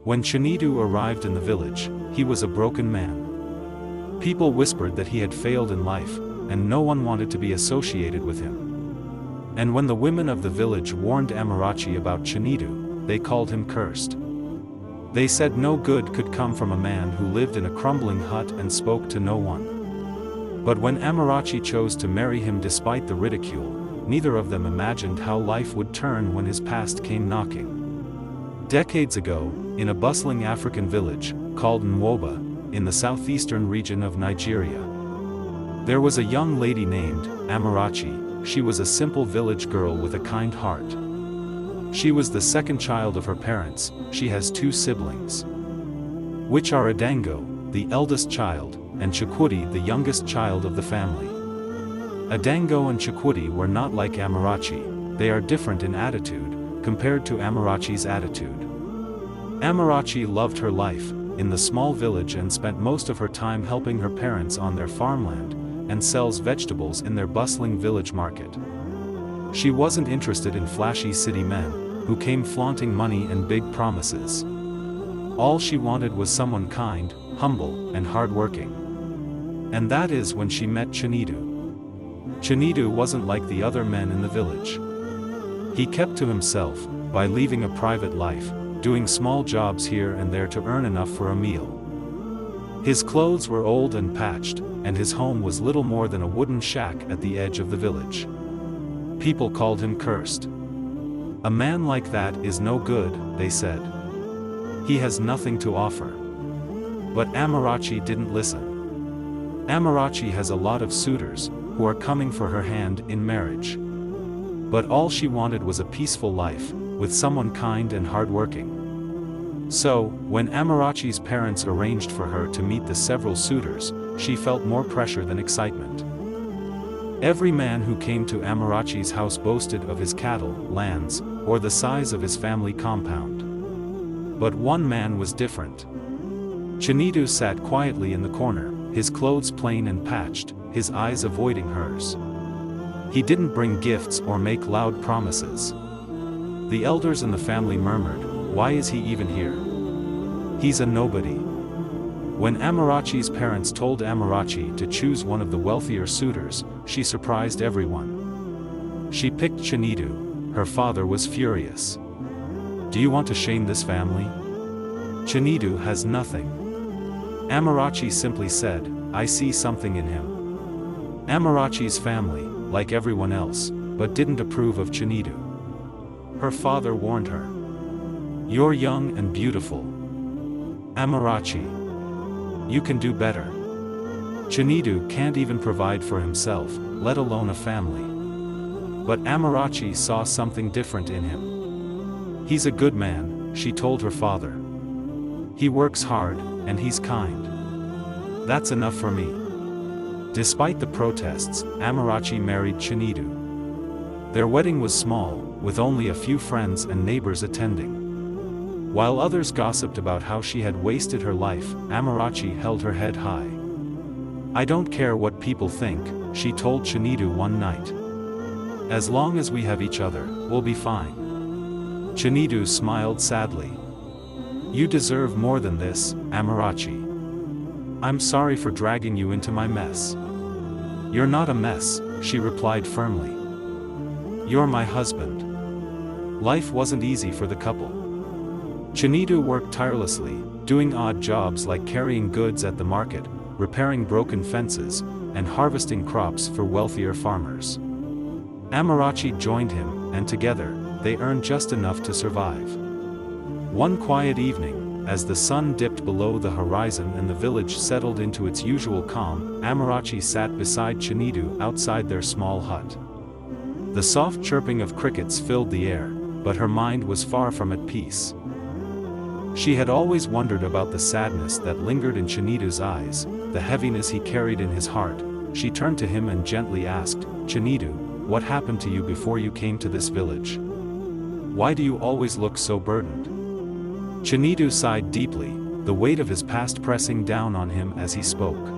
When Chinedu arrived in the village, he was a broken man. People whispered that he had failed in life, and no one wanted to be associated with him. And when the women of the village warned Amarachi about Chinedu, they called him cursed. They said no good could come from a man who lived in a crumbling hut and spoke to no one. But when Amarachi chose to marry him despite the ridicule, neither of them imagined how life would turn when his past came knocking. Decades ago, in a bustling African village, called Nwoba, in the southeastern region of Nigeria, there was a young lady named Amarachi. She was a simple village girl with a kind heart. She was the second child of her parents. She has two siblings, which are Adango, the eldest child, and Chikwudi, the youngest child of the family. Adango and Chikwudi were not like Amarachi. They are different in attitude, compared to Amarachi's attitude. Amarachi loved her life in the small village and spent most of her time helping her parents on their farmland, and sells vegetables in their bustling village market. She wasn't interested in flashy city men, who came flaunting money and big promises. All she wanted was someone kind, humble, and hardworking. And that is when she met Chinedu. Chinedu wasn't like the other men in the village. He kept to himself, by leaving a private life, doing small jobs here and there to earn enough for a meal. His clothes were old and patched, and his home was little more than a wooden shack at the edge of the village. People called him cursed. A man like that is no good, they said. He has nothing to offer. But Amarachi didn't listen. Amarachi has a lot of suitors, who are coming for her hand in marriage. But all she wanted was a peaceful life, with someone kind and hardworking. So, when Amarachi's parents arranged for her to meet the several suitors, she felt more pressure than excitement. Every man who came to Amarachi's house boasted of his cattle, lands, or the size of his family compound. But one man was different. Chinedu sat quietly in the corner, his clothes plain and patched, his eyes avoiding hers. He didn't bring gifts or make loud promises. The elders in the family murmured, "Why is he even here? He's a nobody." When Amarachi's parents told Amarachi to choose one of the wealthier suitors, she surprised everyone. She picked Chinedu. Her father was furious. "Do you want to shame this family? Chinedu has nothing." Amarachi simply said, "I see something in him." Amarachi's family, like everyone else, but didn't approve of Chinedu. Her father warned her. "You're young and beautiful, Amarachi. You can do better. Chinedu can't even provide for himself, let alone a family." But Amarachi saw something different in him. "He's a good man," she told her father. "He works hard, and he's kind. That's enough for me." Despite the protests, Amarachi married Chinedu. Their wedding was small, with only a few friends and neighbors attending. While others gossiped about how she had wasted her life, Amarachi held her head high. "I don't care what people think," she told Chinedu one night. "As long as we have each other, we'll be fine." Chinedu smiled sadly. "You deserve more than this, Amarachi. I'm sorry for dragging you into my mess." "You're not a mess," she replied firmly. "You're my husband." Life wasn't easy for the couple. Chinedu worked tirelessly, doing odd jobs like carrying goods at the market, repairing broken fences, and harvesting crops for wealthier farmers. Amarachi joined him, and together, they earned just enough to survive. One quiet evening, as the sun dipped below the horizon and the village settled into its usual calm, Amarachi sat beside Chinedu outside their small hut. The soft chirping of crickets filled the air, but her mind was far from at peace. She had always wondered about the sadness that lingered in Chinedu's eyes, the heaviness he carried in his heart. She turned to him and gently asked, "Chinedu, what happened to you before you came to this village? Why do you always look so burdened?" Chinedu sighed deeply, the weight of his past pressing down on him as he spoke.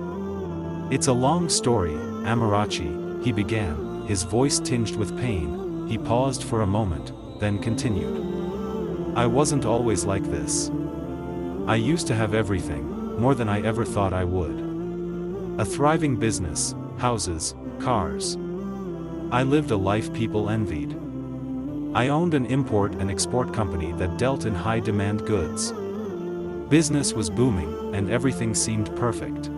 "It's a long story, Amarachi," he began, his voice tinged with pain. He paused for a moment, then continued. "I wasn't always like this. I used to have everything, more than I ever thought I would. A thriving business, houses, cars. I lived a life people envied. I owned an import and export company that dealt in high-demand goods. Business was booming, and everything seemed perfect.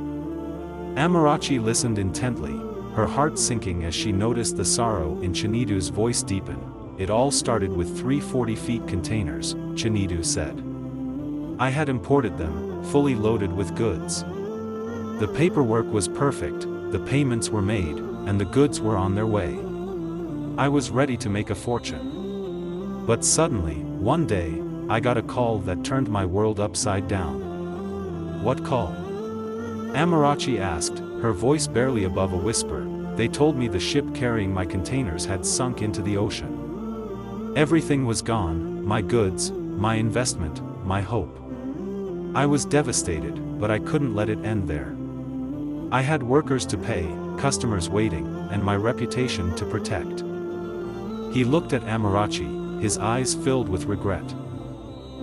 Amarachi listened intently, her heart sinking as she noticed the sorrow in Chinedu's voice deepen. It all started with 3 40-feet containers, Chinedu said. I had imported them, fully loaded with goods. The paperwork was perfect, the payments were made, and the goods were on their way. I was ready to make a fortune. But suddenly, one day, I got a call that turned my world upside down. What call? Amarachi asked, her voice barely above a whisper. They told me the ship carrying my containers had sunk into the ocean. Everything was gone, my goods, my investment, my hope. I was devastated, but I couldn't let it end there. I had workers to pay, customers waiting, and my reputation to protect. He looked at Amarachi, his eyes filled with regret.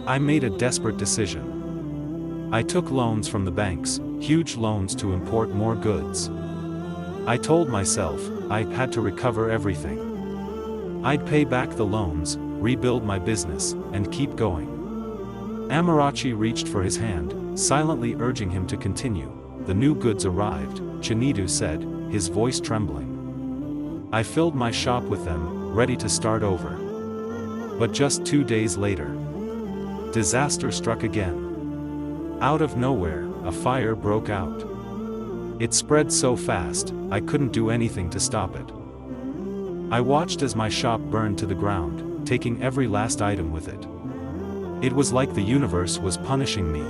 I made a desperate decision. I took loans from the banks, huge loans to import more goods. I told myself, I had to recover everything. I'd pay back the loans, rebuild my business, and keep going. Amarachi reached for his hand, silently urging him to continue. The new goods arrived, Chinedu said, his voice trembling. I filled my shop with them, ready to start over. But just 2 days later, disaster struck again. Out of nowhere, a fire broke out. It spread so fast, I couldn't do anything to stop it. I watched as my shop burned to the ground, taking every last item with it. It was like the universe was punishing me.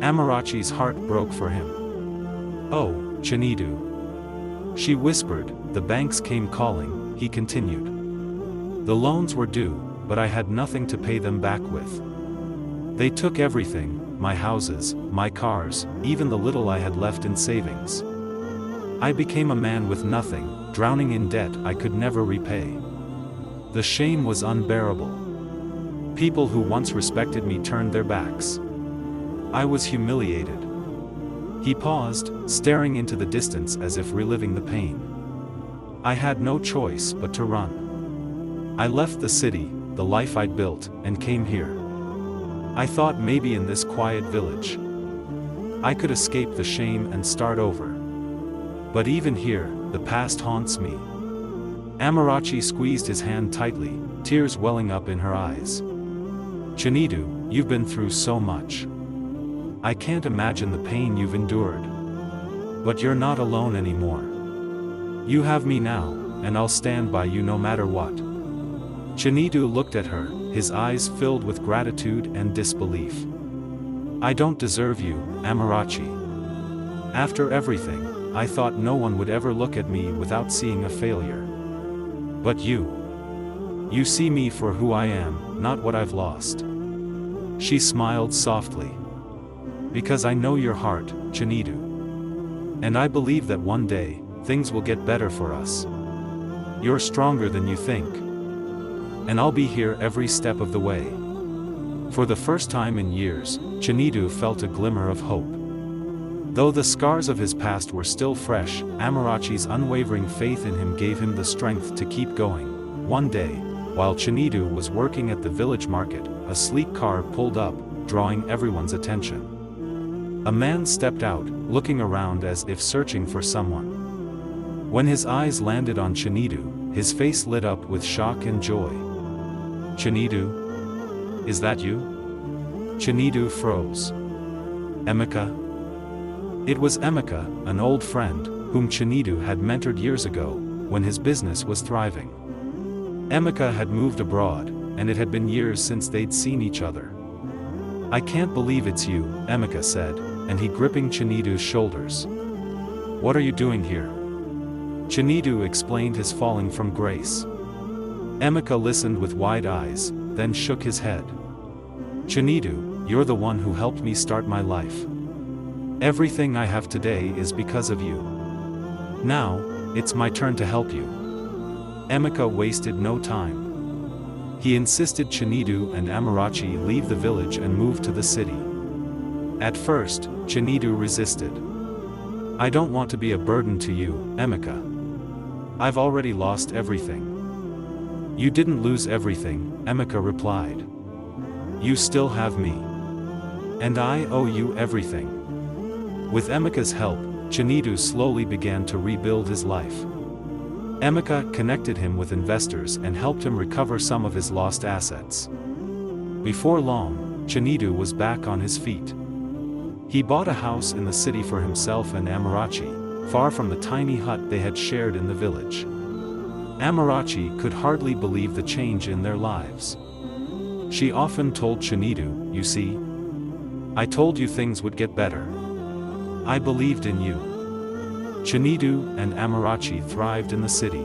Amarachi's heart broke for him. Oh, Chinedu. She whispered, the banks came calling, he continued. The loans were due, but I had nothing to pay them back with. They took everything, my houses, my cars, even the little I had left in savings. I became a man with nothing, drowning in debt I could never repay. The shame was unbearable. People who once respected me turned their backs. I was humiliated. He paused, staring into the distance as if reliving the pain. I had no choice but to run. I left the city, the life I'd built, and came here. I thought maybe in this quiet village I could escape the shame and start over. But even here, the past haunts me. Amarachi squeezed his hand tightly, tears welling up in her eyes. Chinedu, you've been through so much. I can't imagine the pain you've endured. But you're not alone anymore. You have me now, and I'll stand by you no matter what. Chinedu looked at her, his eyes filled with gratitude and disbelief. I don't deserve you, Amarachi. After everything, I thought no one would ever look at me without seeing a failure. But you see me for who I am, not what I've lost. She smiled softly. Because I know your heart, Chinedu. And I believe that one day, things will get better for us. You're stronger than you think. And I'll be here every step of the way. For the first time in years, Chinedu felt a glimmer of hope. Though the scars of his past were still fresh, Amarachi's unwavering faith in him gave him the strength to keep going. One day, while Chinedu was working at the village market, a sleek car pulled up, drawing everyone's attention. A man stepped out, looking around as if searching for someone. When his eyes landed on Chinedu, his face lit up with shock and joy. Chinedu? Is that you? Chinedu froze. Emeka? It was Emeka, an old friend, whom Chinedu had mentored years ago, when his business was thriving. Emeka had moved abroad, and it had been years since they'd seen each other. I can't believe it's you, Emeka said, and he gripping Chinedu's shoulders. What are you doing here? Chinedu explained his falling from grace. Emeka listened with wide eyes, then shook his head. Chinedu, you're the one who helped me start my life. Everything I have today is because of you. Now, it's my turn to help you. Emeka wasted no time. He insisted Chinedu and Amarachi leave the village and move to the city. At first, Chinedu resisted. "I don't want to be a burden to you, Emeka. I've already lost everything." "You didn't lose everything," Emeka replied. "You still have me. And I owe you everything." With Emeka's help, Chinedu slowly began to rebuild his life. Emeka connected him with investors and helped him recover some of his lost assets. Before long, Chinedu was back on his feet. He bought a house in the city for himself and Amarachi, far from the tiny hut they had shared in the village. Amarachi could hardly believe the change in their lives. She often told Chinedu, "You see? I told you things would get better. I believed in you." Chinedu and Amarachi thrived in the city.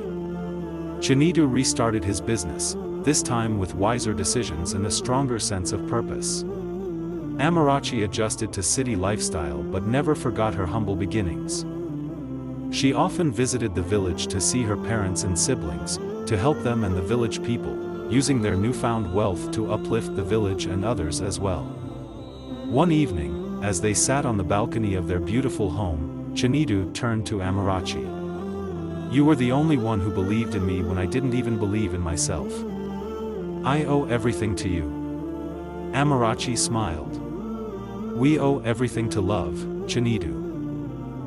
Chinedu restarted his business, this time with wiser decisions and a stronger sense of purpose. Amarachi adjusted to city lifestyle but never forgot her humble beginnings. She often visited the village to see her parents and siblings, to help them and the village people, using their newfound wealth to uplift the village and others as well. One evening, as they sat on the balcony of their beautiful home, Chinedu turned to Amarachi. "You were the only one who believed in me when I didn't even believe in myself. I owe everything to you." Amarachi smiled. "We owe everything to love, Chinedu.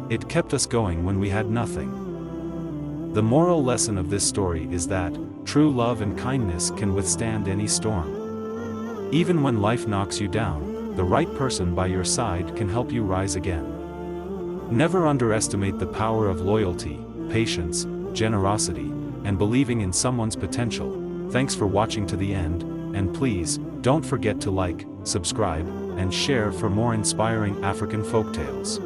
It kept us going when we had nothing." The moral lesson of this story is that true love and kindness can withstand any storm. Even when life knocks you down, the right person by your side can help you rise again. Never underestimate the power of loyalty, patience, generosity, and believing in someone's potential. Thanks for watching to the end, and please, don't forget to like, subscribe, and share for more inspiring African folktales.